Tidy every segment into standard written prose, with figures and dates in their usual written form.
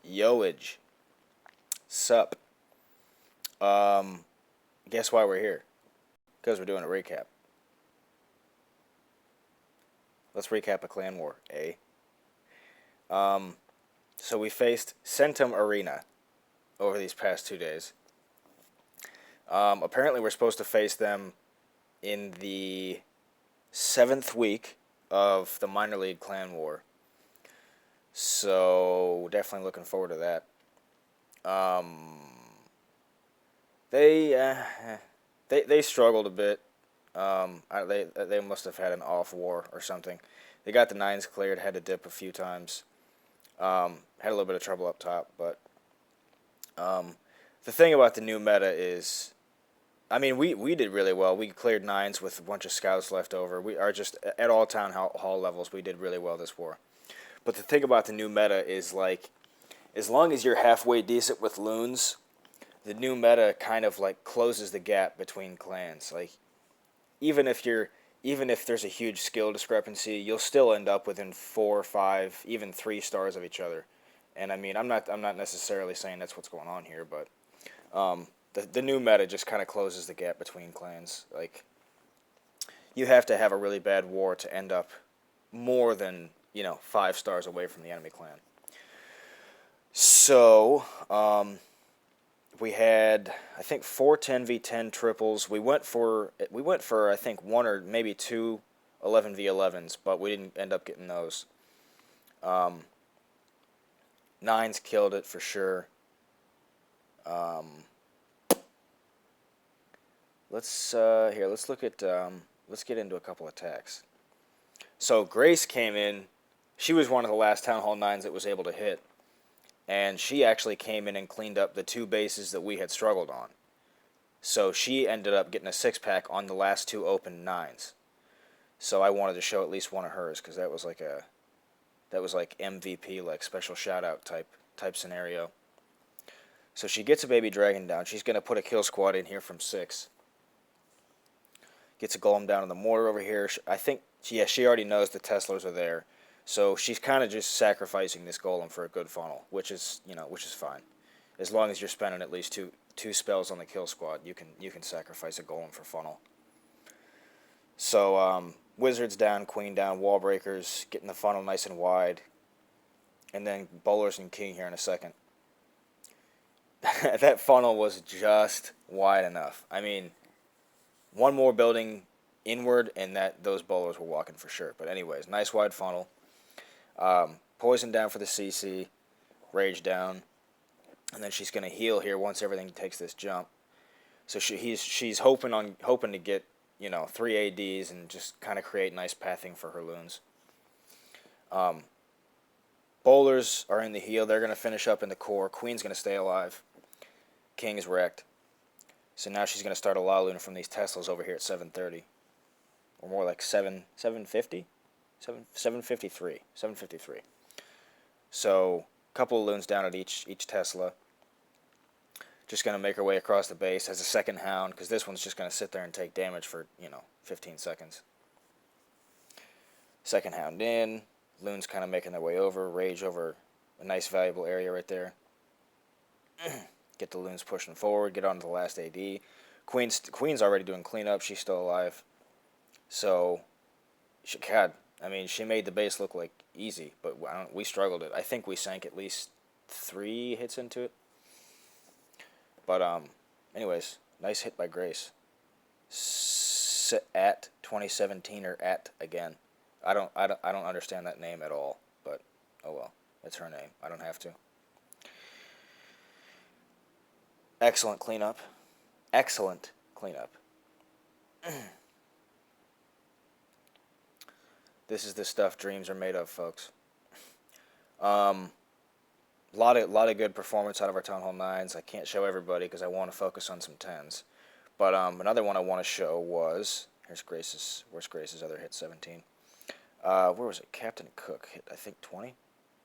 Yoage. Sup. Guess why we're here? Because we're doing a recap. Let's recap a clan war, eh? Um, so we faced Centum Arena over these past 2 days. Apparently we're supposed to face them in the 7th week of the minor league clan war. So definitely looking forward to that. Um, they they struggled a bit. They must have had an off war or something. They got the nines cleared, had to dip a few times. Had a little bit of trouble up top, but the thing about the new meta is, I mean, we did really well. We cleared nines with a bunch of scouts left over. We are just at all town hall levels. We did really well this war. But the thing about the new meta is, like, as long as you're halfway decent with loons, the new meta kind of like closes the gap between clans. Like, even if there's a huge skill discrepancy, you'll still end up within 4, 5, even 3 stars of each other. And I mean, I'm not necessarily saying that's what's going on here, but the new meta just kind of closes the gap between clans. Like, you have to have a really bad war to end up more than 5 stars away from the enemy clan. So we had, I think, 4 10v10 triples. We went for I think 1 or maybe 2 11v11s, but we didn't end up getting those. Nines killed it for sure. Let's look at let's get into a couple attacks. So Grace came in. She was one of the last Town Hall 9s that was able to hit. And she actually came in and cleaned up the 2 bases that we had struggled on. So she ended up getting a 6-pack on the last 2 open 9s. So I wanted to show at least one of hers, because that was like MVP, like special shout out type scenario. So she gets a baby dragon down. She's gonna put a kill squad in here from 6. Gets a golem down in the mortar over here. I think she already knows the Teslars are there. So she's kind of just sacrificing this golem for a good funnel, which is fine. As long as you're spending at least two spells on the kill squad, you can sacrifice a golem for funnel. So wizards down, queen down, wall breakers, getting the funnel nice and wide, and then bowlers and king here in a second. That funnel was just wide enough. I mean, one more building inward, and those bowlers were walking for sure. But anyways, nice wide funnel. Poison down for the CC, rage down, and then she's gonna heal here once everything takes this jump. So she's hoping to get 3 ADs and just kind of create nice pathing for her loons. Bowlers are in the heal. They're gonna finish up in the core. Queen's gonna stay alive. King is wrecked. So now she's gonna start a La Luna from these Teslas over here at 730, or more like 750. 753. So a couple of loons down at each Tesla. Just going to make her way across the base as a second hound, because this one's just going to sit there and take damage for 15 seconds. Second hound in. Loons kind of making their way over. Rage over a nice valuable area right there. Get the loons pushing forward. Get on to the last AD. Queen's already doing cleanup. She's still alive. So, she made the base look like easy, but we struggled it. I think we sank at least 3 hits into it. But anyways, nice hit by Grace. At 2017 or at again. I don't understand that name at all, but oh well, it's her name. I don't have to. Excellent cleanup. This is the stuff dreams are made of, folks. Lot of good performance out of our Town Hall 9s. I can't show everybody because I want to focus on some 10s. But another one I want to show was, where's Grace's other hit, 17. Where was it? Captain Cook hit, I think, 20?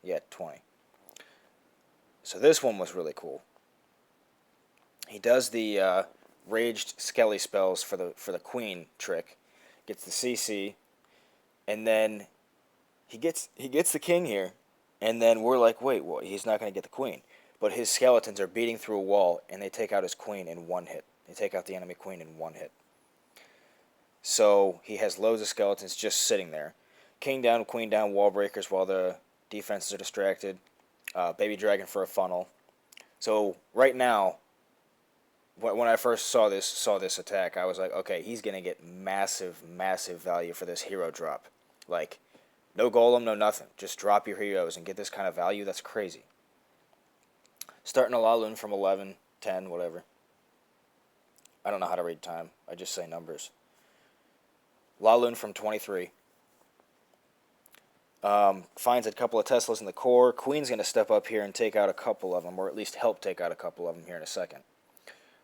Yeah, 20. So this one was really cool. He does the raged Skelly spells for the queen trick. Gets the CC. And then he gets the king here, And then we're like, wait, well, he's not going to get the queen. But his skeletons are beating through a wall, and they take out his queen in one hit. They take out the enemy queen in one hit. So he has loads of skeletons just sitting there. King down, queen down, wall breakers while the defenses are distracted. Baby dragon for a funnel. So right now, when I first saw this attack, I was like, okay, he's gonna get massive, massive value for this hero drop. Like, no golem, no nothing. Just drop your heroes and get this kind of value. That's crazy. Starting a Lalun from 11, 10, whatever. I don't know how to read time. I just say numbers. Lalun from 23. Finds a couple of Teslas in the core. Queen's going to step up here and take out a couple of them, or at least help take out a couple of them here in a second.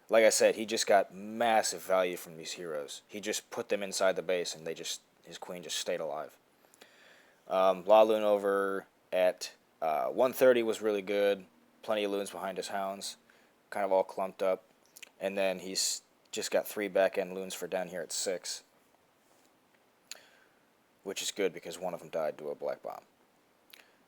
Like I said, he just got massive value from these heroes. He just put them inside the base, and his queen just stayed alive. Lalun over at 130 was really good. Plenty of loons behind his hounds, kind of all clumped up. And then he's just got 3 back-end loons for down here at 6. Which is good because one of them died to a black bomb.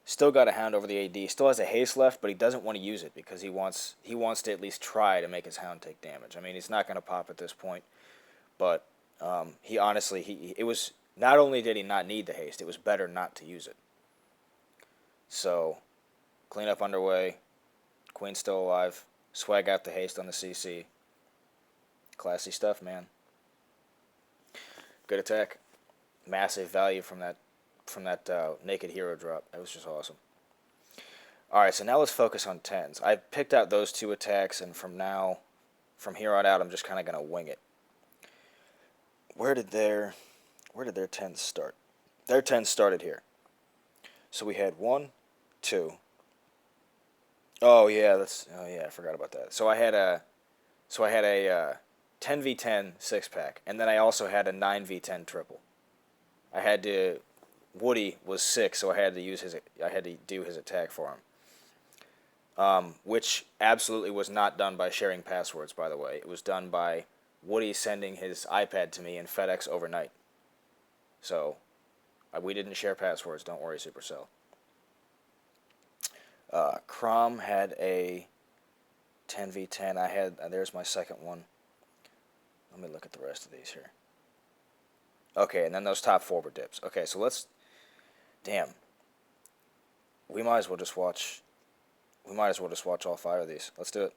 Still got a hound over the AD. Still has a haste left, but he doesn't want to use it because he wants to at least try to make his hound take damage. I mean, he's not going to pop at this point, but he honestly, it was, not only did he not need the haste, it was better not to use it. So, cleanup underway. Queen's still alive. Swag out the haste on the CC. Classy stuff, man. Good attack. Massive value from that naked hero drop. That was just awesome. Alright, so now let's focus on 10s. I picked out those 2 attacks, and from here on out, I'm just kind of going to wing it. Where did their 10s start? Their 10s started here. So we had 1, 2. Oh yeah, I forgot about that. So I had a 10v10 6-pack, and then I also had a 9v10 triple. Woody was 6, so I had to do his attack for him. Which absolutely was not done by sharing passwords, by the way. It was done by Woody sending his iPad to me in FedEx overnight. So, we didn't share passwords, don't worry, Supercell. Crom had a 10v10. There's my second one. Let me look at the rest of these here. Okay, and then those top 4 were dips. Okay, so damn. We might as well just watch all 5 of these. Let's do it.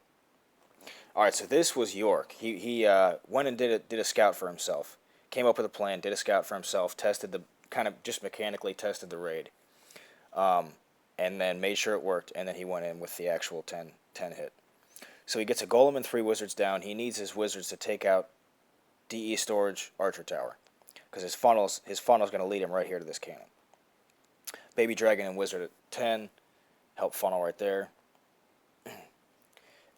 Alright, so this was York. He went and did a scout for himself. Came up with a plan, did a scout for himself, kind of just mechanically tested the raid. And then made sure it worked, and then he went in with the actual 10 hit. So he gets a golem and 3 wizards down. He needs his wizards to take out DE storage archer tower, because his funnel's going to lead him right here to this cannon. Baby dragon and wizard at 10, help funnel right there.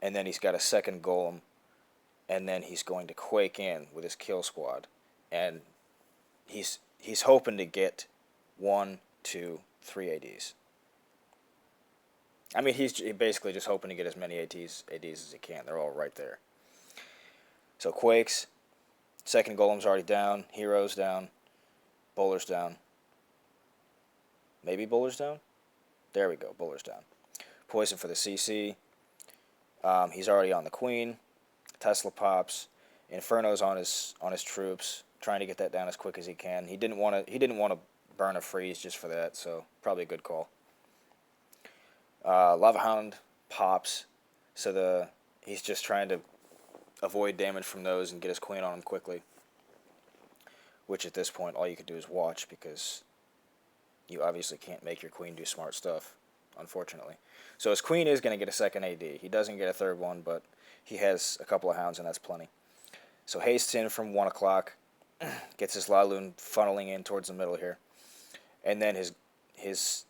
And then he's got a second golem, and then he's going to quake in with his kill squad, and he's hoping to get 1, 2, 3 ADs. I mean, he's basically just hoping to get as many ADs as he can. They're all right there. So quakes. Second golem's already down. Hero's down. Bowler's down. Maybe Bowler's down? There we go. Bowler's down. Poison for the CC. He's already on the queen. Tesla pops. Inferno's on his troops, trying to get that down as quick as he can. He didn't want to burn a freeze just for that, so probably a good call. Lava Hound pops, so he's just trying to avoid damage from those and get his queen on him quickly. Which at this point, all you can do is watch, because you obviously can't make your queen do smart stuff, unfortunately. So his queen is going to get a second AD. He doesn't get a third one, but he has a couple of hounds, and that's plenty. So hastes in from 1 o'clock, gets his Lalun funneling in towards the middle here. And then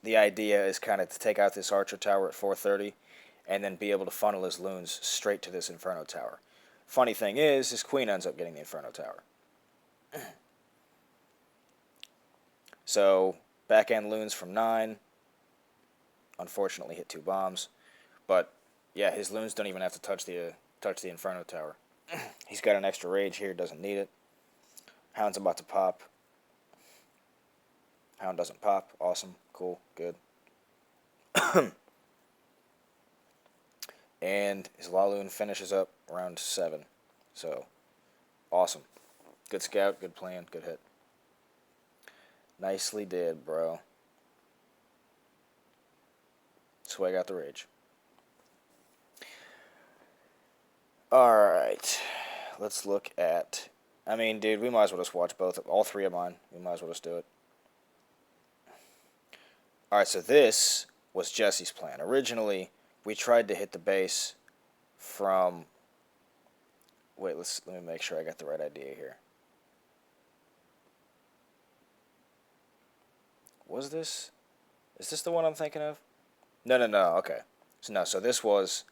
the idea is kind of to take out this archer tower at 4:30, and then be able to funnel his loons straight to this Inferno tower. Funny thing is, his queen ends up getting the Inferno tower. So, back-end loons from 9. Unfortunately hit 2 bombs. But, yeah, his loons don't even have to touch the Inferno tower. He's got an extra rage here, doesn't need it. Hound's about to pop. Hound doesn't pop. Awesome. Cool. Good. And his Laloon finishes up round 7. So, awesome. Good scout, good plan, good hit. Nicely did, bro. Swag out the rage. Alright. Let's look at... I mean, dude, we might as well just watch all 3 of mine. We might as well just do it. Alright, so this was Jesse's plan. Originally, we tried to hit the base from... Wait, let me make sure I got the right idea here. Was this... Is this the one I'm thinking of? No, okay. So this was...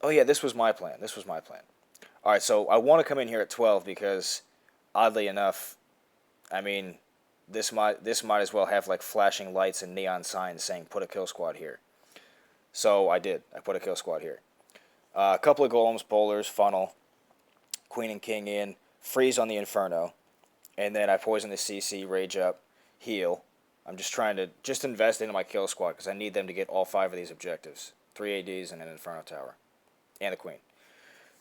Oh yeah, this was my plan. Alright, so I want to come in here at 12 because, oddly enough, I mean... This might as well have like flashing lights and neon signs saying put a kill squad here. So I did. I put a kill squad here. A couple of golems, bowlers, funnel, queen and king in, freeze on the inferno, and then I poison the CC, rage up, heal. I'm just trying to invest into my kill squad because I need them to get all 5 of these objectives. 3 ADs and an inferno tower. And a queen.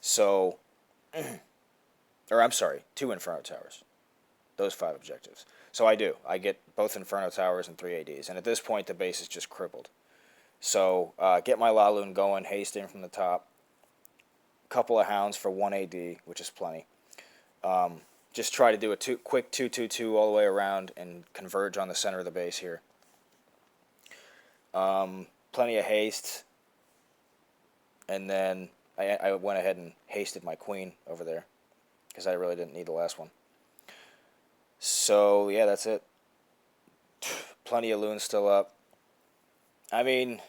So, or I'm sorry, 2 inferno towers. Those 5 objectives. So I do. I get both Inferno Towers and 3 ADs. And at this point, the base is just crippled. So get my Laloon going, haste in from the top. Couple of Hounds for 1 AD, which is plenty. Just try to do a quick 2-2-2 all the way around and converge on the center of the base here. Plenty of haste. And then I went ahead and hasted my queen over there because I really didn't need the last one. So, yeah, that's it. Plenty of loons still up. I mean,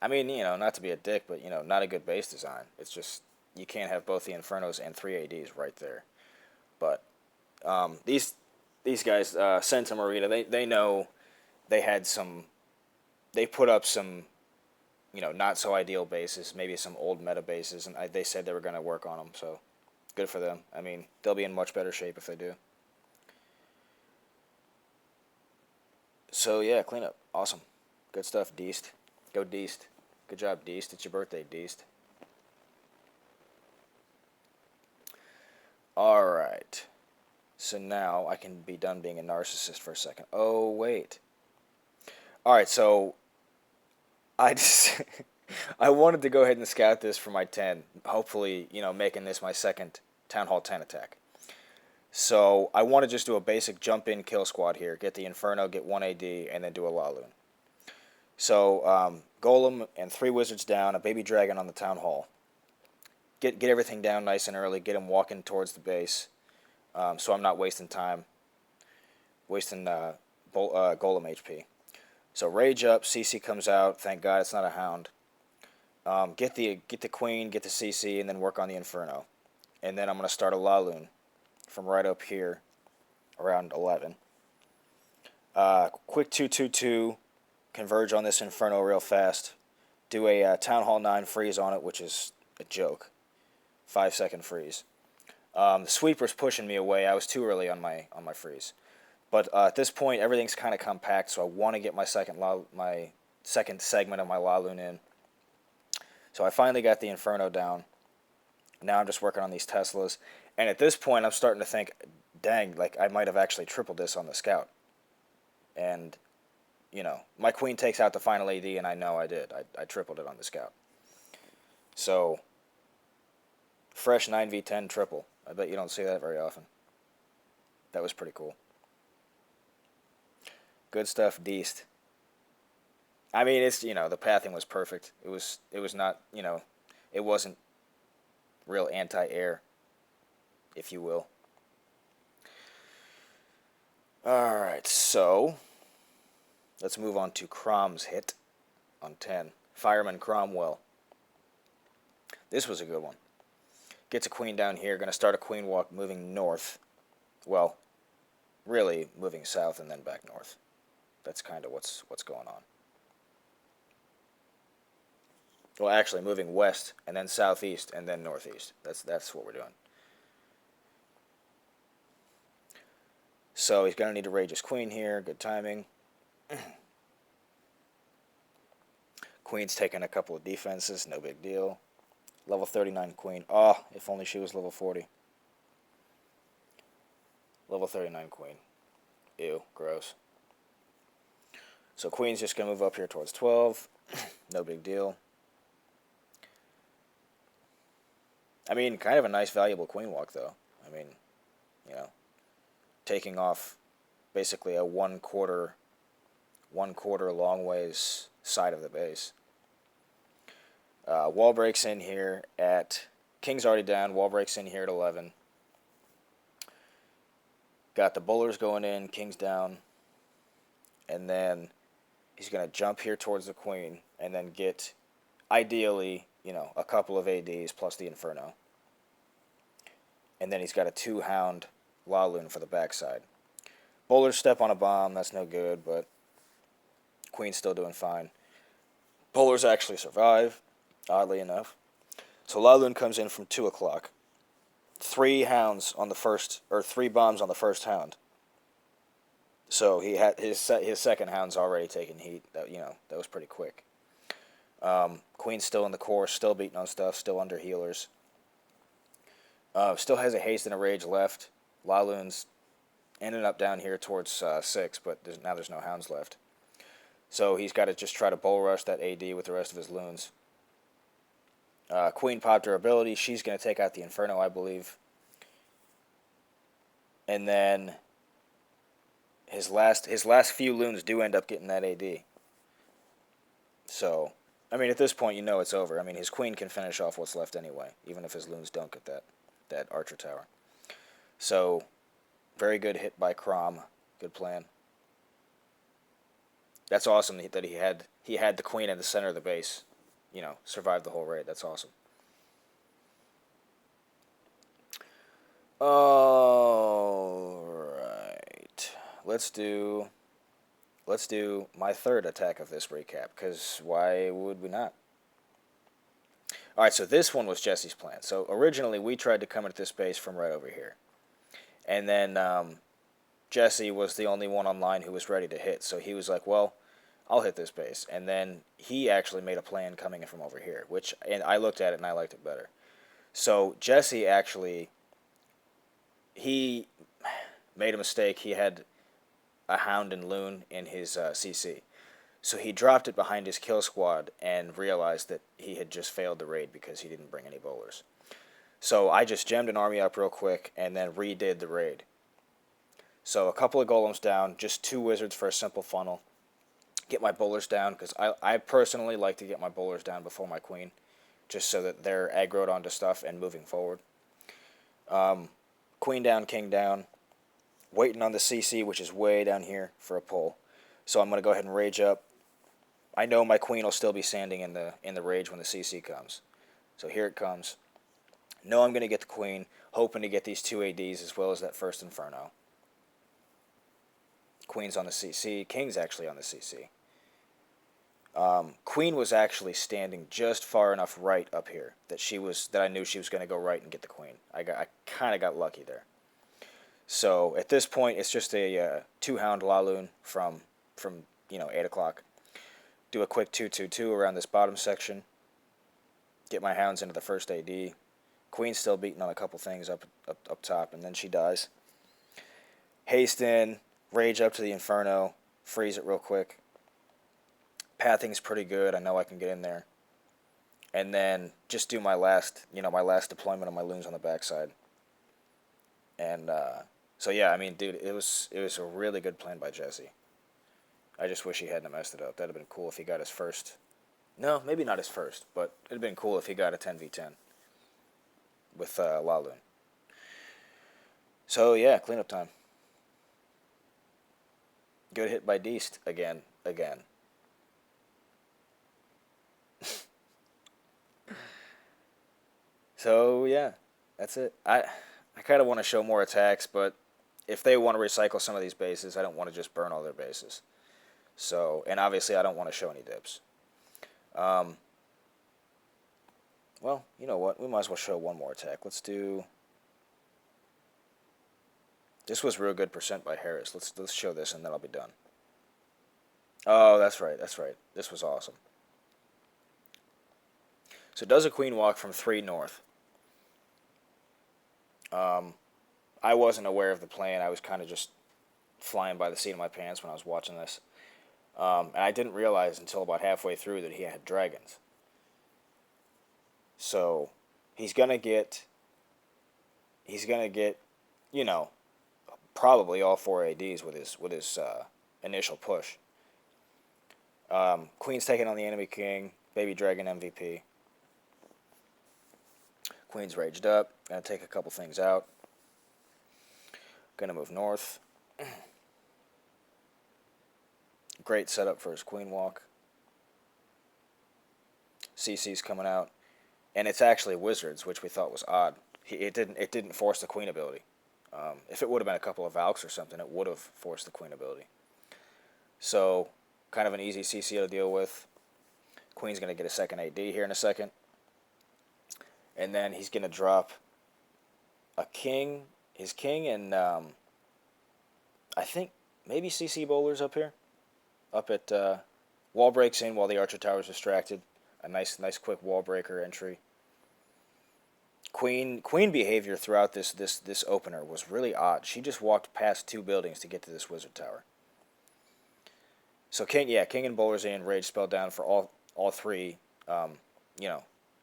you know, not to be a dick, but, you know, not a good base design. It's just, you can't have both the Infernos and 3 ADs right there. But, these guys, Centum Arena, they know they had some, they put up some, you know, not so ideal bases, maybe some old meta bases, and they said they were going to work on them, so good for them. I mean, they'll be in much better shape if they do. So, yeah, cleanup. Awesome. Good stuff, Deest. Go Deest. Good job, Deest. It's your birthday, Deest. Alright. So now I can be done being a narcissist for a second. Oh, wait. Alright, so I just... I wanted to go ahead and scout this for my 10. Hopefully, you know, making this my second Town Hall 10 attack. So I want to just do a basic jump-in kill squad here. Get the Inferno, get 1 AD, and then do a Laloon. So Golem and 3 Wizards down, a Baby Dragon on the Town Hall. Get everything down nice and early. Get him walking towards the base, so I'm not wasting time. Wasting Golem HP. So Rage up, CC comes out. Thank God it's not a Hound. Get the Queen, get the CC, and then work on the Inferno. And then I'm going to start a Laloon from right up here around 11. Quick 2-2-2, converge on this Inferno real fast. Do a Town Hall 9 freeze on it, which is a joke. 5-second freeze. The sweeper's pushing me away. I was too early on my freeze. But at this point, everything's kind of compact, so I want to get my second segment of my Laloon in. So I finally got the Inferno down. Now I'm just working on these Teslas. And at this point, I'm starting to think, dang, like I might have actually tripled this on the scout. And, you know, my queen takes out the final AD, and I know I did. I tripled it on the scout. So, fresh 9v10 triple. I bet you don't see that very often. That was pretty cool. Good stuff, Deest. I mean, it's, you know, the pathing was perfect. It was not, you know, it wasn't real anti-air, if you will. Alright, so let's move on to Crom's hit on 10. Fireman Cromwell. This was a good one. Gets a queen down here. Going to start a queen walk moving north. Well, really moving south and then back north. That's kind of what's going on. Well, actually, moving west and then southeast and then northeast. That's what we're doing. So he's going to need to rage his queen here. Good timing. Queen's taking a couple of defenses, no big deal. Level 39 Queen. Oh, if only she was level 40. Level 39 Queen. Ew, gross. So Queen's just going to move up here towards 12. No big deal. I mean, kind of a nice, valuable Queen walk, though. I mean, you know, taking off basically a one quarter long ways side of the base. Wall breaks in here at... King's already down. Wall breaks in here at 11. Got the bowlers going in. King's down. And then he's going to jump here towards the Queen and then get, ideally, you know, a couple of ADs plus the Inferno. And then he's got a 2-hound Laloon for the backside. Bowlers step on a bomb. That's no good, but Queen's still doing fine. Bowlers actually survive, oddly enough. So Laloon comes in from 2 o'clock. 3 hounds on the first, or 3 bombs on the first hound. So he had his second hound's already taken heat. That, you know, that was pretty quick. Queen's still in the course, still beating on stuff, still under healers. Still has a haste and a rage left. Laloon's ended up down here towards 6, but now there's no hounds left. So he's got to just try to bull rush that AD with the rest of his loons. Queen popped her ability. She's going to take out the Inferno, I believe. And then his last few loons do end up getting that AD. So, I mean, at this point, you know it's over. I mean, his Queen can finish off what's left anyway, even if his loons don't get that Archer Tower. So, very good hit by Crom. Good plan. That's awesome that he had the Queen in the center of the base. You know, survived the whole raid. That's awesome. All right. Let's do my third attack of this recap, because why would we not? All right, so this one was Jesse's plan. So originally we tried to come at this base from right over here. And then Jesse was the only one online who was ready to hit. So he was like, well, I'll hit this base. And then he actually made a plan coming in from over here, and I looked at it and I liked it better. So Jesse actually, he made a mistake. He had a hound and loon in his CC. So he dropped it behind his kill squad and realized that he had just failed the raid because he didn't bring any bowlers. So I just gemmed an army up real quick and then redid the raid. So a couple of golems down, just 2 wizards for a simple funnel. Get my bowlers down, because I personally like to get my bowlers down before my Queen, just so that they're aggroed onto stuff and moving forward. Queen down, King down. Waiting on the CC, which is way down here, for a pull. So I'm going to go ahead and rage up. I know my Queen will still be standing in the rage when the CC comes. So here it comes. Know I'm going to get the Queen, hoping to get these 2 ADs as well as that first Inferno. Queen's on the CC. King's actually on the CC. Queen was actually standing just far enough right up here that I knew she was going to go right and get the Queen. I kind of got lucky there. So at this point, it's just a 2-hound Laloon from 8 o'clock. Do a quick 2-2-2 around this bottom section. Get my hounds into the first AD. Queen's still beating on a couple things up top, and then she dies. Haste in, rage up to the Inferno, freeze it real quick. Pathing's pretty good. I know I can get in there. And then just do my last deployment of my loons on the backside. And so yeah, I mean, dude, it was a really good plan by Jesse. I just wish he hadn't messed it up. That'd have been cool if he got his first. No, maybe not his first, but it'd have been cool if he got a 10v10 with Laloon. So yeah, cleanup time. Good hit by Deest again. So yeah, that's it. I kind of want to show more attacks, but if they want to recycle some of these bases, I don't want to just burn all their bases. So, and obviously I don't want to show any dips. Well, you know what? We might as well show one more attack. Let's do... This was real good percent by Harris. Let's show this and then I'll be done. Oh, that's right. This was awesome. So it does a queen walk from 3 north. I wasn't aware of the plan. I was kind of just flying by the seat of my pants when I was watching this. And I didn't realize until about halfway through that he had dragons. So he's gonna get, you know, probably all 4 ADs with his initial push. Queen's taking on the enemy king. Baby dragon MVP. Queen's raged up. Gonna take a couple things out. Gonna move north. Great setup for his queen walk. CC's coming out, and it's actually wizards, which we thought was odd. It didn't force the queen ability. If it would have been a couple of Valks or something, it would have forced the queen ability. So, kind of an easy CC to deal with. Queen's going to get a second AD here in a second. And then he's going to drop a king, his king, and I think maybe CC bowlers up here. Up at wall breaks in while the archer tower is distracted. A nice quick wall breaker entry. Queen behavior throughout this opener was really odd. She just walked past 2 buildings to get to this wizard tower. So king and bowlers in, rage spell down for all 3,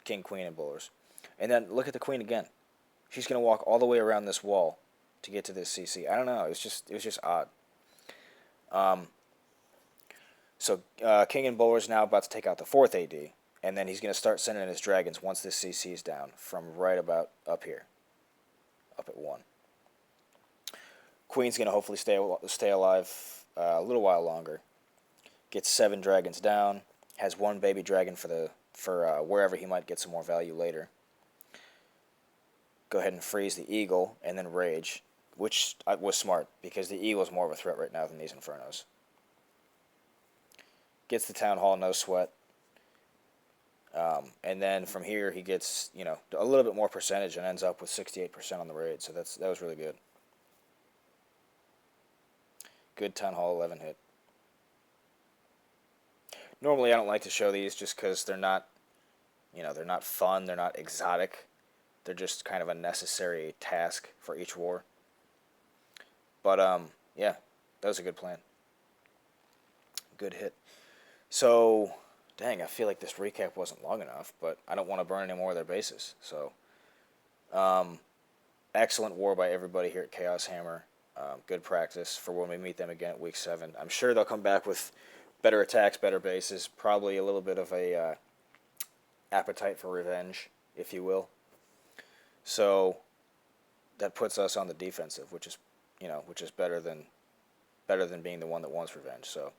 king, queen, and bowlers. And then look at the queen again. She's gonna walk all the way around this wall to get to this CC. I don't know. It was just odd. So king and bowlers now about to take out the 4th AD. And then he's going to start sending his dragons once this CC is down from right about up here. Up at 1. Queen's going to hopefully stay alive a little while longer. Gets 7 dragons down. Has 1 baby dragon for wherever he might get some more value later. Go ahead and freeze the eagle and then rage. Which was smart because the eagle is more of a threat right now than these infernos. Gets the town hall, no sweat. And then from here he gets, a little bit more percentage and ends up with 68% on the raid. So that was really good. Good Town Hall 11 hit. Normally I don't like to show these just because they're not, they're not fun. They're not exotic. They're just kind of a necessary task for each war. But, yeah, that was a good plan. Good hit. So... dang, I feel like this recap wasn't long enough, but I don't want to burn any more of their bases. So, excellent war by everybody here at Chaos Hammer. Good practice for when we meet them again at Week 7. I'm sure they'll come back with better attacks, better bases, probably a little bit of a appetite for revenge, if you will. So, that puts us on the defensive, which is better than being the one that wants revenge. So,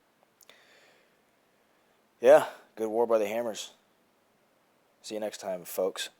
yeah, good war by the Hammers. See you next time, folks.